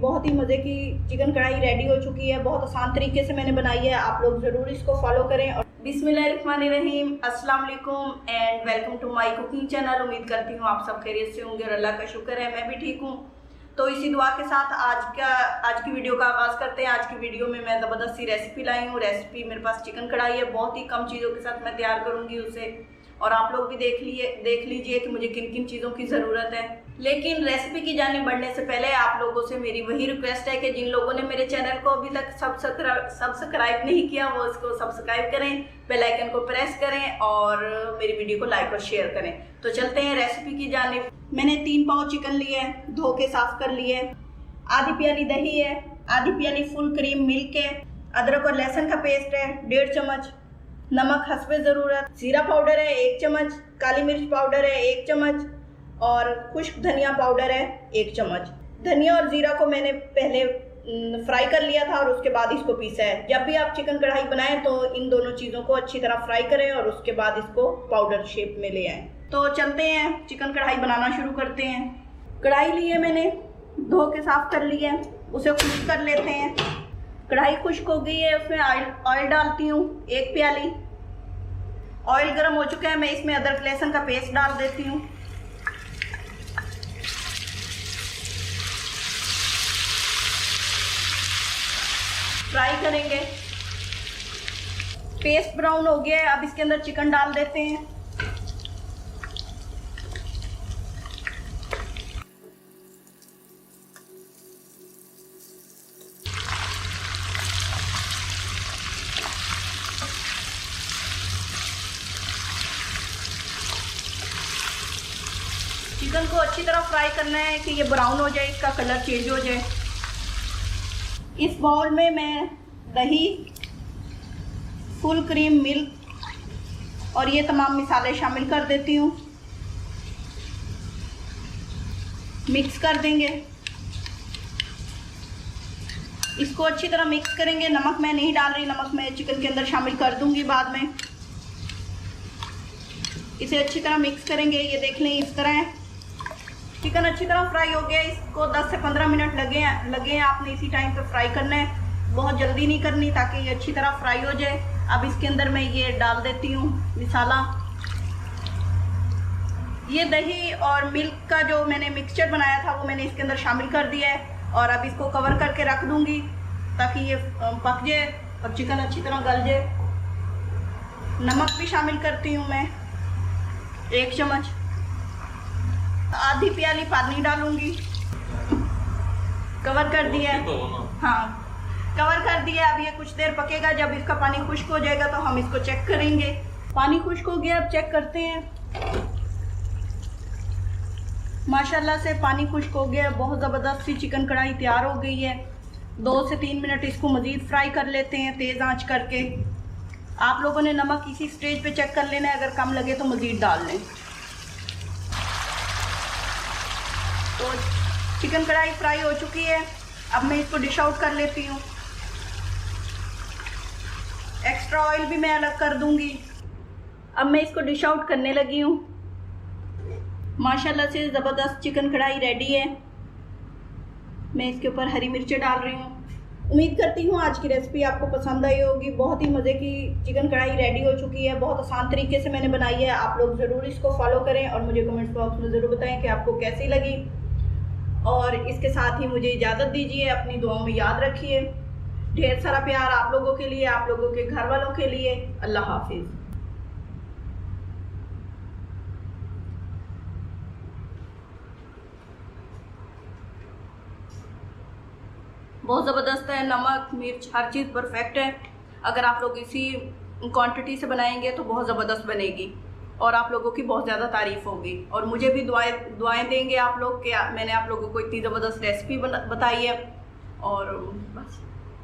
बहुत ही मज़े की चिकन कढ़ाई रेडी हो चुकी है। बहुत आसान तरीके से मैंने बनाई है, आप लोग ज़रूर इसको फॉलो करें। और बिस्मिल्लाहिर्रहमानिर्रहीम, अस्सलाम वालेकुम and welcome to my cooking channel. उम्मीद करती हूँ आप सब खैरियत से होंगे और अल्लाह का शुक्र है मैं भी ठीक हूँ। तो इसी दुआ के साथ आज की वीडियो का आगाज़ करते हैं। आज की वीडियो में मैं ज़बरदस्त सी रेसिपी लाई हूँ। रेसिपी मेरे पास चिकन कढ़ाई है, बहुत ही कम चीज़ों के साथ मैं तैयार करूँगी उसे, और आप लोग भी देख लीजिए कि मुझे किन किन चीज़ों की ज़रूरत है। लेकिन रेसिपी की जाने बढ़ने से पहले आप लोगों से मेरी वही रिक्वेस्ट है कि जिन लोगों ने मेरे चैनल को अभी तक सब्सक्राइब नहीं किया वो इसको सब्सक्राइब करें, बेल आइकन को प्रेस करें और मेरी वीडियो को लाइक और शेयर करें। तो चलते हैं रेसिपी की जानिब। मैंने 3 पाव चिकन लिए हैं, धो के साफ कर लिए। आधी प्याली दही है, आधी प्याली फुल क्रीम मिल्क है, अदरक और लहसुन का पेस्ट है 1.5 चम्मच, नमक हस्बे ज़रूरत, जीरा पाउडर है 1 चम्मच, काली मिर्च पाउडर है 1 चम्मच और खुश्क धनिया पाउडर है 1 चम्मच। धनिया और जीरा को मैंने पहले फ्राई कर लिया था और उसके बाद इसको पीसा है। जब भी आप चिकन कढ़ाई बनाएं तो इन दोनों चीज़ों को अच्छी तरह फ्राई करें और उसके बाद इसको पाउडर शेप में ले आएँ। तो चलते हैं चिकन कढ़ाई बनाना शुरू करते हैं। कढ़ाई ली है मैंने, धो के साफ कर ली है, उसे खुश्क कर लेते हैं। कढ़ाई खुश्क हो गई है, उसमें ऑयल डालती हूँ 1 प्याली। ऑयल गर्म हो चुका है, मैं इसमें अदरक लहसुन का पेस्ट डाल देती हूँ। फ्राई करेंगे। पेस्ट ब्राउन हो गया है, अब इसके अंदर चिकन डाल देते हैं। चिकन को अच्छी तरह फ्राई करना है कि ये ब्राउन हो जाए, इसका कलर चेंज हो जाए। इस बाउल में मैं दही, फुल क्रीम मिल्क और ये तमाम मसाले शामिल कर देती हूँ। मिक्स कर देंगे, इसको अच्छी तरह मिक्स करेंगे। नमक मैं नहीं डाल रही, नमक मैं चिकन के अंदर शामिल कर दूंगी बाद में। इसे अच्छी तरह मिक्स करेंगे। ये देख लें इस तरह है। चिकन अच्छी तरह फ्राई हो गया, इसको 10 से 15 मिनट लगे हैं। आपने इसी टाइम पे फ्राई करना है, बहुत जल्दी नहीं करनी, ताकि ये अच्छी तरह फ्राई हो जाए। अब इसके अंदर मैं ये डाल देती हूँ मसाला। ये दही और मिल्क का जो मैंने मिक्सचर बनाया था वो मैंने इसके अंदर शामिल कर दिया है और अब इसको कवर करके रख दूँगी ताकि ये पक जाए और चिकन अच्छी तरह गल जाए। नमक भी शामिल करती हूँ मैं 1 चम्मच। आधी प्याली पानी डालूंगी। कवर कर दिया है, हाँ कवर कर दिया। अब ये कुछ देर पकेगा। जब इसका पानी खुश्क हो जाएगा तो हम इसको चेक करेंगे। पानी खुश्क हो गया, अब चेक करते हैं। माशाल्लाह से पानी खुश्क हो गया, बहुत ज़बरदस्त सी चिकन कढ़ाई तैयार हो गई है। 2 से 3 मिनट इसको मज़ीद फ्राई कर लेते हैं तेज़ आंच करके। आप लोगों ने नमक इसी स्टेज पे चेक कर लेना है, अगर कम लगे तो मज़ीद डाल लें। तो चिकन कढ़ाई फ्राई हो चुकी है, अब मैं इसको डिश आउट कर लेती हूँ। एक्स्ट्रा ऑयल भी मैं अलग कर दूंगी। अब मैं इसको डिश आउट करने लगी हूँ। माशाल्लाह से ज़बरदस्त चिकन कढ़ाई रेडी है। मैं इसके ऊपर हरी मिर्चें डाल रही हूँ। उम्मीद करती हूँ आज की रेसिपी आपको पसंद आई होगी। बहुत ही मज़े की चिकन कढ़ाई रेडी हो चुकी है, बहुत आसान तरीके से मैंने बनाई है। आप लोग ज़रूर इसको फॉलो करें और मुझे कमेंट्स बॉक्स में ज़रूर बताएं कि आपको कैसी लगी। और इसके साथ ही मुझे इजाज़त दीजिए, अपनी दुआओं में याद रखिए। ढेर सारा प्यार आप लोगों के लिए, आप लोगों के घर वालों के लिए। अल्लाह हाफिज़। बहुत ज़बरदस्त है, नमक मिर्च हर चीज़ परफेक्ट है। अगर आप लोग इसी क्वांटिटी से बनाएंगे तो बहुत ज़बरदस्त बनेगी और आप लोगों की बहुत ज़्यादा तारीफ़ होगी। और मुझे भी दुआएं देंगे आप लोग कि मैंने आप लोगों को इतनी ज़बरदस्त रेसिपी बताई है। और बस